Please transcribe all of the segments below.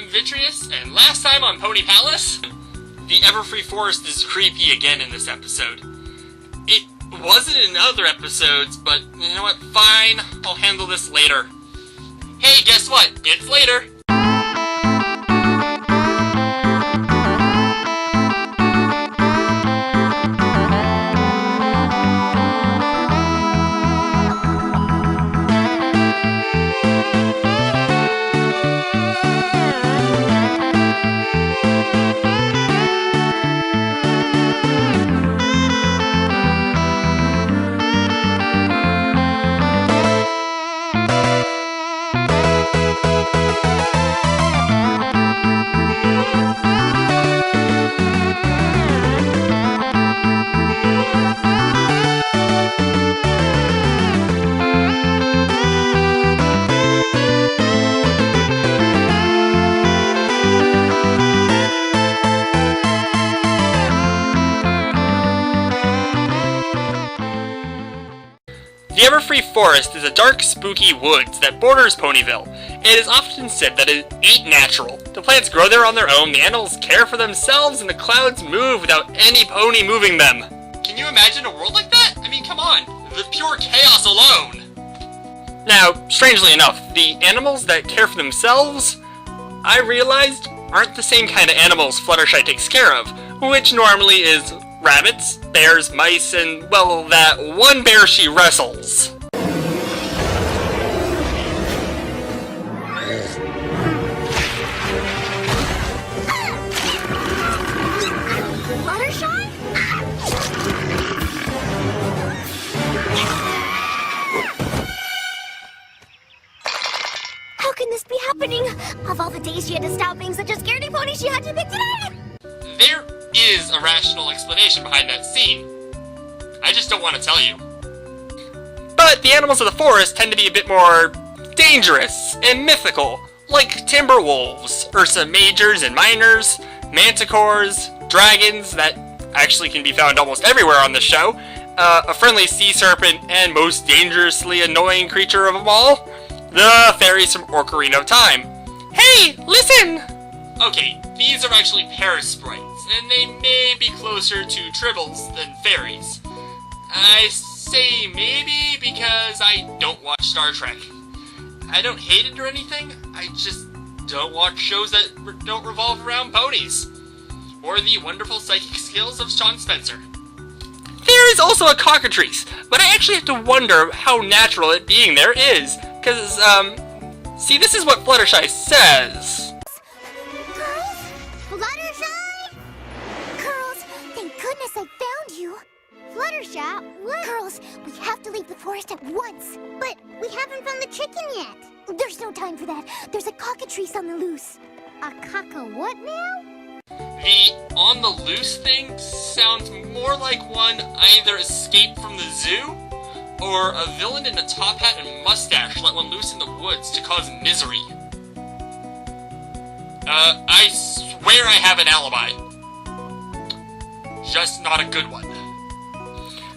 Vitreous, and last time on Pony Palace, the Everfree Forest is creepy again in this episode. It wasn't in other episodes, but you know what, fine, I'll handle this later. Hey, guess what? It's later! The Everfree Forest is a dark, spooky woods that borders Ponyville. It is often said that it ain't natural. The plants grow there on their own, the animals care for themselves, and the clouds move without any pony moving them. Can you imagine a world like that? I mean, come on, the pure chaos alone! Now, strangely enough, the animals that care for themselves, I realized, aren't the same kind of animals Fluttershy takes care of, which normally is rabbits, bears, mice, and, well, that one bear she wrestles. Fluttershy? How can this be happening? Of all the days she had to stop being such a scaredy pony, she had to pick today! There is a rational explanation behind that scene. I just don't want to tell you. But the animals of the forest tend to be a bit more dangerous and mythical, like timber wolves, Ursa majors and minors, manticores, dragons that actually can be found almost everywhere on the show, a friendly sea serpent, and most dangerously annoying creature of them all, the fairies from Ocarina of Time. Hey, listen! Okay, these are actually parasprites, and they may be closer to tribbles than fairies. I say maybe because I don't watch Star Trek. I don't hate it or anything, I just don't watch shows that don't revolve around ponies. Or the wonderful psychic skills of Sean Spencer. There is also a cockatrice, but I actually have to wonder how natural it being there is. Cause, see, this is what Fluttershy says. Fluttershy, what? Girls, we have to leave the forest at once. But we haven't found the chicken yet. There's no time for that. There's a cockatrice on the loose. A what now? The on the loose thing sounds more like one either escaped from the zoo, or a villain in a top hat and mustache let one loose in the woods to cause misery. I swear I have an alibi. Just not a good one.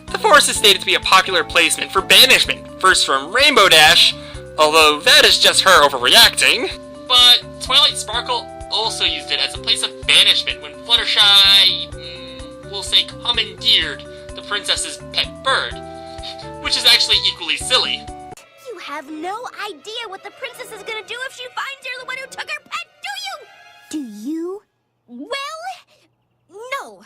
The forest is stated to be a popular placement for banishment, first from Rainbow Dash, although that is just her overreacting. But Twilight Sparkle also used it as a place of banishment when Fluttershy, we'll say commandeered the princess's pet bird, which is actually equally silly. You have no idea what the princess is gonna do if she finds you're the one who took her pet, do you? Do you? Well, no,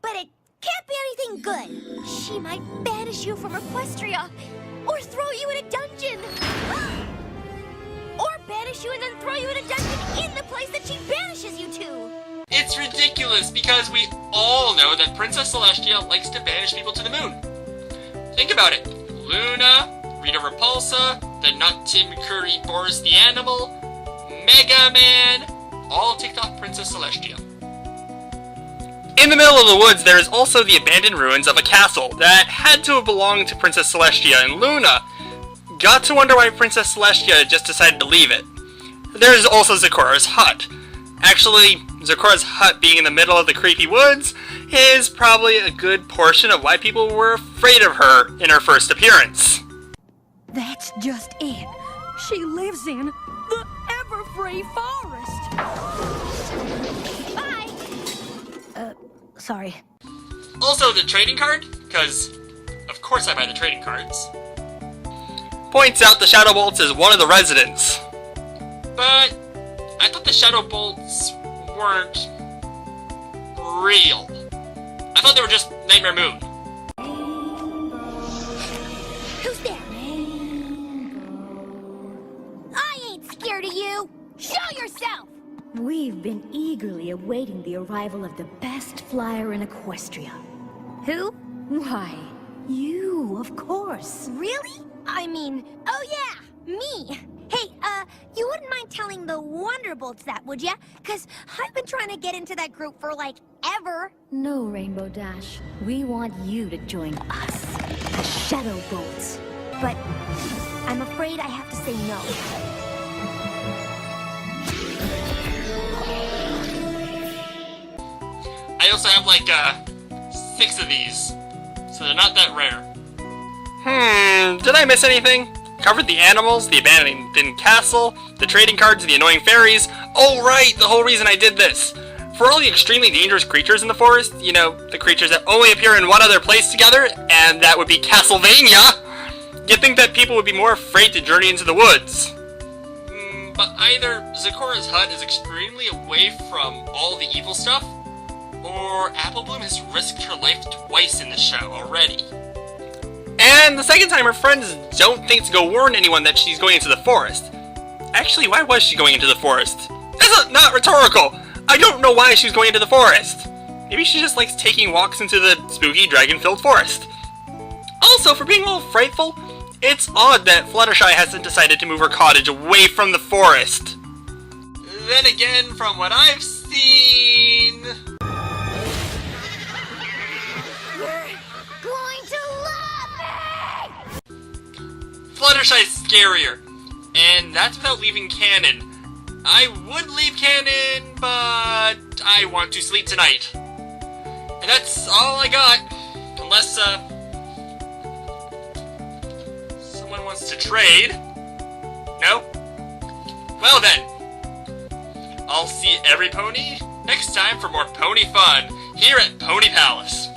but it can't be anything good. She might banish you from Equestria, or throw you in a dungeon. Or banish you and then throw you in a dungeon in the place that she banishes you to. It's ridiculous because we all know that Princess Celestia likes to banish people to the moon. Think about it. Luna, Rita Repulsa, the Nut Tim Curry Boris the Animal, Mega Man, all ticked off Princess Celestia. In the middle of the woods, there is also the abandoned ruins of a castle that had to have belonged to Princess Celestia and Luna. Got to wonder why Princess Celestia just decided to leave it. There is also Zecora's hut. Actually, Zecora's hut being in the middle of the creepy woods is probably a good portion of why people were afraid of her in her first appearance. That's just it. She lives in the Everfree Forest. sorry. Also, the trading card, because of course I buy the trading cards. Points out the Shadow Bolts is one of the residents. But I thought the Shadow Bolts weren't real. I thought they were just Nightmare Moon. Who's there? I ain't scared of you. Show yourself! We've been eagerly awaiting the arrival of the best flyer in Equestria. Who? Why, you, of course. Really? I mean, oh yeah, me. Hey, you wouldn't mind telling the Wonderbolts that, would ya? 'Cause I've been trying to get into that group for, like, ever. No, Rainbow Dash. We want you to join us, the Shadow Bolts. But I'm afraid I have to say no. I also have like 6 of these, so they're not that rare. Did I miss anything? Covered the animals, the abandoned castle, the trading cards, the annoying fairies. Oh right, the whole reason I did this. For all the extremely dangerous creatures in the forest, you know, the creatures that only appear in one other place together, and that would be Castlevania, you'd think that people would be more afraid to journey into the woods. But either Zakura's hut is extremely away from all the evil stuff, or Apple Bloom has risked her life twice in the show already. And the second time her friends don't think to go warn anyone that she's going into the forest. Actually, why was she going into the forest? That's not rhetorical! I don't know why she was going into the forest. Maybe she just likes taking walks into the spooky dragon-filled forest. Also, for being all frightful, it's odd that Fluttershy hasn't decided to move her cottage away from the forest. Then again, from what I've seen... Going to love me! Fluttershy's scarier, and that's without leaving canon. I would leave canon, but I want to sleep tonight. And that's all I got, unless, someone wants to trade. No? Well then, I'll see every pony next time for more pony fun here at Pony Palace.